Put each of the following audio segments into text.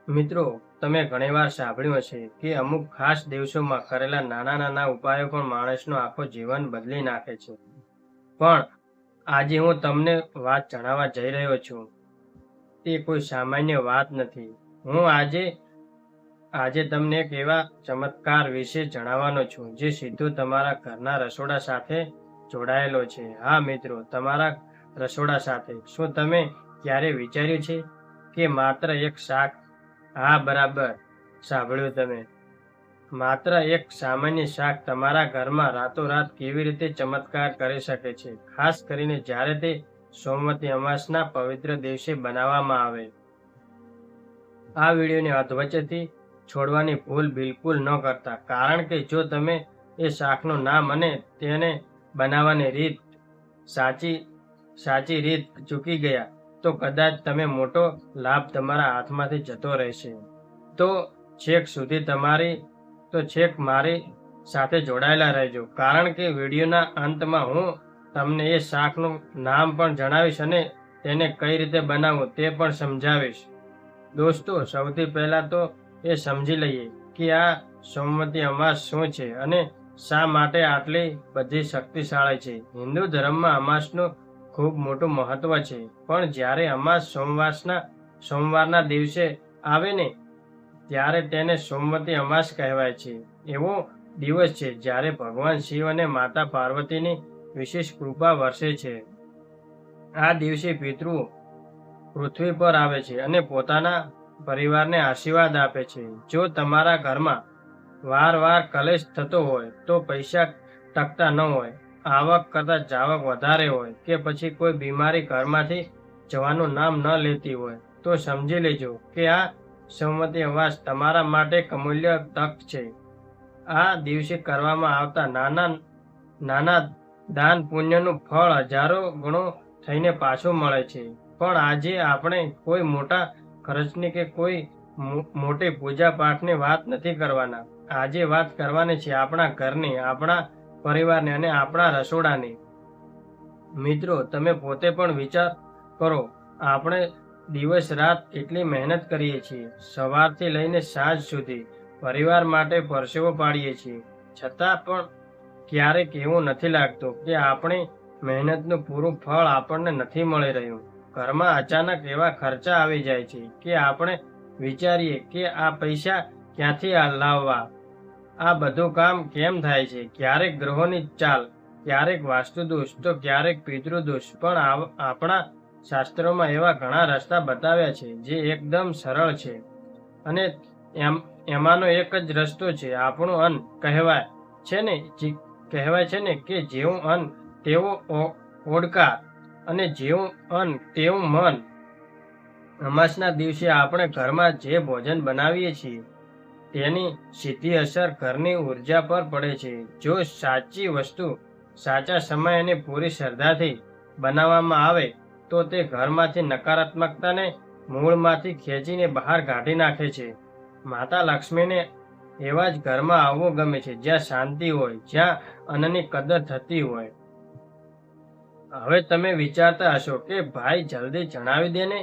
મિત્રો, તમે ઘણીવાર સાંભળ્યું હશે કે અમુક ખાસ દિવસોમાં કરેલા નાના નાના ઉપાયો પણ માણસનું આખું જીવન બદલી નાખે છે. પણ આજે હું તમને વાત જણાવવા જઈ રહ્યો છું. તે કોઈ સામાન્ય વાત નથી. હું આજે તમને એક એવા ચમત્કાર વિશે જણાવવાનો છું જે સીધું તમારા ઘરના રસોડા સાથે જોડાયેલો છે. હા મિત્રો, તમારા રસોડા સાથે. શું તમે ક્યારે વિચાર્યું છે કે માત્ર એક શાક? હા, બરાબર સાંભળ્યું તમે. માત્ર એક સામાન્ય શાક તમારા ઘરમાં રાતોરાત કેવી રીતે ચમત્કાર કરી શકે છે, ખાસ કરીને જ્યારે તે સોમવતી અમાસના પવિત્ર દિવસે બનાવવામાં આવે. આ વિડીયોને અધવચ્ચેથી છોડવાની ભૂલ બિલકુલ ન કરતા, કારણ કે જો તમે એ શાકનું નામ અને તેને બનાવવાની રીત સાચી સાચી રીત ચૂકી ગયા તો કદાચ તમે મોટો લાભ તમારા હાથમાંથી જતો રહેશે. તો છેક મારી સાથે જોડાયેલા રહેજો, કારણ કે વિડીયોના અંતમાં હું તમને એ શાકનું નામ પણ જણાવીશ અને તેને કઈ રીતે બનાવવું તે પણ સમજાવીશ. દોસ્તો, સૌથી પહેલા તો એ સમજી લઈએ કે આ સોમવતી અમાસ શું છે અને શા માટે આટલી બધી શક્તિશાળી છે. હિન્દુ ધર્મમાં અમાસનું ખૂબ મોટું મહત્વ છે, પણ જ્યારે અમાસ સોમવારના દિવસે આવે ને ત્યારે તેને સોમવતી અમાસ કહેવાય છે. એવો દિવસ છે જ્યારે ભગવાન શિવ અને માતા પાર્વતીની વિશેષ કૃપા વરસે છે. આ દિવસે પિતૃઓ પૃથ્વી પર આવે છે અને પોતાના પરિવારને આશીર્વાદ આપે છે. જો તમારા ઘરમાં વારવાર કલેશ થતો હોય, તો પૈસા ટકતા ન હોય, આવક કરતાં જાવક વધારે હોય કે પછી કોઈ બીમારી ઘરમાંથી જવાનું નામ ન લેતી હોય, તો સમજી લેજો કે આ સોમવતી અમાસ તમારા માટે એક અમૂલ્ય તક છે. આ દિવસે કરવામાં આવતા નાના દાન પુણ્યનું ફળ હજારો ગણું થઈને પાછું મળે છે. પણ આજે આપણે કોઈ મોટા ખર્ચની કે કોઈ મોટી પૂજા પાઠની વાત નથી કરવાના. આજે વાત કરવાની છે આપણા ઘરની, આપણા પરિવારની અને આપણા રસોડાની. મિત્રો, તમે પોતે પણ વિચાર કરો, આપણે દિવસ રાત એટલી મહેનત કરીએ છીએ, સવારથી લઈને સાંજ સુધી પરિવાર માટે પરસેવો પાડીએ છીએ, છતાં પણ ક્યારેક એવું નથી લાગતું કે આપણી મહેનતનું પૂરું ફળ આપણને નથી મળી રહ્યું. ઘરમાં અચાનક એવા ખર્ચા આવી જાય છે કે આપણે વિચારીએ કે આ પૈસા ક્યાંથી લાવવા, આ બધું કામ કેમ થાય છે. ક્યારેક ગ્રહોની ચાલ, ક્યારેક વાસ્તુદોષ, તો ક્યારેક પિતૃદોષ. પણ આપણા શાસ્ત્રોમાં એવા ઘણા રસ્તા બતાવ્યા છે જે એકદમ સરળ છે, અને એમાંનો એક જ રસ્તો છે આપણું અન્ન. કહેવાય છે ને કે જેવું અન્ન તેવો ઓડકાર, અને જેવું અન્ન તેવું મન. અમાસના દિવસે આપણે ઘરમાં જે ભોજન બનાવીએ છીએ તેની સીધી અસર ઘરની ઉર્જા પર પડે છે. જો સાચી વસ્તુ સાચા સમય અને પૂરી શ્રદ્ધાથી બનાવવામાં આવે તો તે ઘરમાંથી નકારાત્મકતાને મૂળમાંથી ખેંચીને બહાર કાઢી નાખે છે. માતા લક્ષ્મીને એવા જ ઘરમાં આવવું ગમે છે જ્યાં શાંતિ હોય, જ્યાં અન્નની કદર થતી હોય. હવે તમે વિચારતા હશો કે ભાઈ, જલ્દી જણાવી દે ને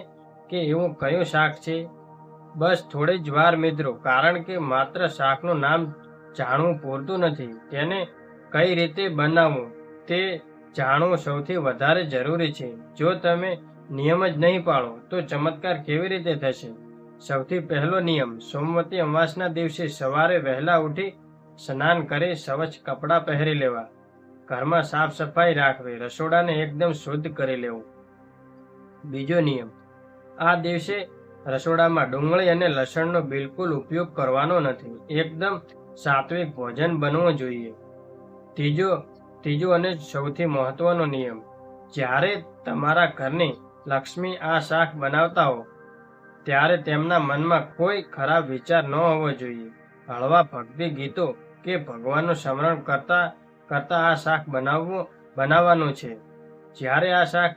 કે એવું કયું શાક છે. બસ થોડી જ વાર મિત્રો, કારણ કે માત્ર શાકનું નામ જાણવું પૂરતું નથી, તેને કઈ રીતે બનાવવું તે જાણવું સૌથી વધારે જરૂરી છે. જો તમે નિયમ જ નહીં પાળો તો ચમત્કાર કેવી રીતે થશે. સૌથી પહેલો નિયમ: સોમવતી અમાસના દિવસે સવારે વહેલા ઉઠી સ્નાન કરી સ્વચ્છ કપડાં પહેરી લેવા, ઘરમાં સાફ સફાઈ રાખવી, રસોડાને એકદમ શુદ્ધ કરી લેવું. બીજો નિયમ: આ દિવસે રસોડામાં ડુંગળી અને લસણનો બિલકુલ ઉપયોગ કરવાનો નથી. એકદમ સાત્વિક ભોજન બનવું જોઈએ. ત્રીજો અને સૌથી મહત્વનો નિયમ: જ્યારે તમારા ઘરની લક્ષ્મી આ શાક બનાવતા હો ત્યારે તેમના મનમાં કોઈ ખરાબ વિચાર ન હોવો જોઈએ. હળવા ભક્તિ ગીતો કે ભગવાનનું સ્મરણ કરતા આ શાક બનાવવાનું છે. જ્યારે આ શાક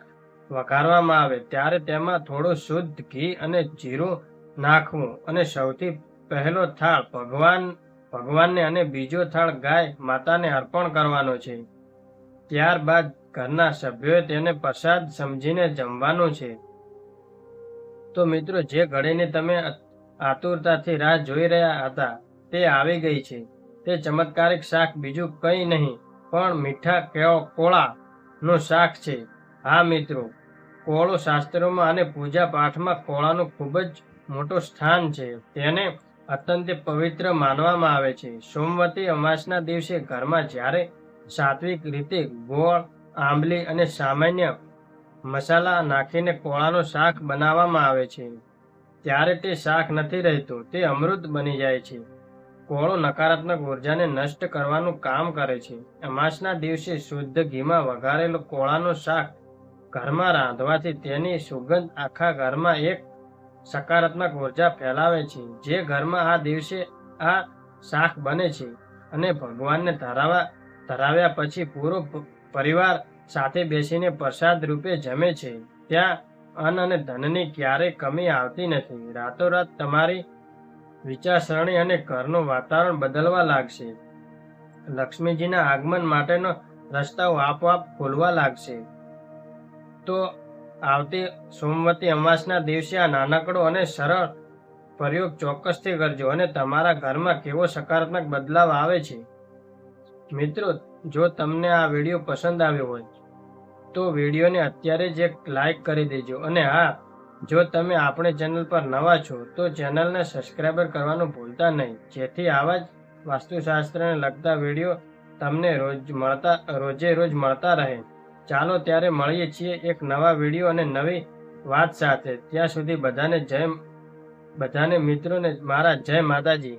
વઘારવામાં આવે ત્યારે તેમાં થોડું શુદ્ધ ઘી અને જીરું નાખવું, અને સૌથી પહેલો થાળ ભગવાનને અને બીજો થાળ ગાય માતાને અર્પણ કરવાનો છે. ત્યારબાદ ઘરના સભ્યોએ તેને પ્રસાદ સમજીને જમવાનું છે. તો મિત્રો, જે ઘડીને તમે આતુરતાથી રાહ જોઈ રહ્યા હતા તે આવી ગઈ છે. તે ચમત્કારિક શાક બીજું કંઈ નહીં પણ મીઠા કોળાનું શાક છે. હા મિત્રો, કોળો શાસ્ત્રોમાં અને પૂજા પાઠમાં કોળાનું ખૂબ જ મોટું સ્થાન છે. તેને અત્યંત પવિત્ર માનવામાં આવે છે. સોમવતી અમાસના દિવસે ઘરમાં જ્યારે સાત્વિક રીતે ગોળ, આંબલી અને સામાન્ય મસાલા નાખીને કોળાનું શાક બનાવવામાં આવે છે ત્યારે તે શાક નથી રહેતું, તે અમૃત બની જાય છે. કોળો નકારાત્મક ઉર્જાને નષ્ટ કરવાનું કામ કરે છે. અમાસના દિવસે શુદ્ધ ઘીમાં વઘારેલું કોળાનું શાક ઘરમાં રાંધવાથી તેની સુગંધ આખા ઘરમાં એક સકારાત્મક ઉર્જા ફેલાવે છે. જે ઘરમાં આ દિવસે આ શાક બને છે અને ભગવાનને ધરાવ્યા પછી પૂરો પરિવાર સાથે બેસીને પ્રસાદ રૂપે જમે છે, ત્યાં અન્ન અને ધનની ક્યારેય કમી આવતી નથી. રાતોરાત તમારી વિચારસરણી અને ઘરનું વાતાવરણ બદલવા લાગશે. લક્ષ્મીજીના આગમન માટેનો રસ્તાઓ આપોઆપ ખુલવા લાગશે. તો આવતી સોમવતી અમાસના દિવસે આ નાનકડો અને સરળ પ્રયોગ ચોક્કસથી કરજો અને તમારા ઘરમાં કેવો સકારાત્મક બદલાવ આવે છે. મિત્રો, જો તમને આ વિડીયો પસંદ આવ્યો હોય તો વિડીયોને અત્યારે જ એક લાઈક કરી દેજો. અને હા, જો તમે આપણી ચેનલ પર નવા છો તો ચેનલને સબસ્ક્રાઈબર કરવાનું ભૂલતા નહીં, જેથી આવા જ વાસ્તુશાસ્ત્રને લગતા વિડીયો તમને રોજે રોજ મળતા રહે. ચાલો ત્યારે મળીએ છીએ એક નવા વિડીયો અને નવી વાત સાથે. ત્યાં સુધી બધાને મિત્રોને મારા જય માતાજી.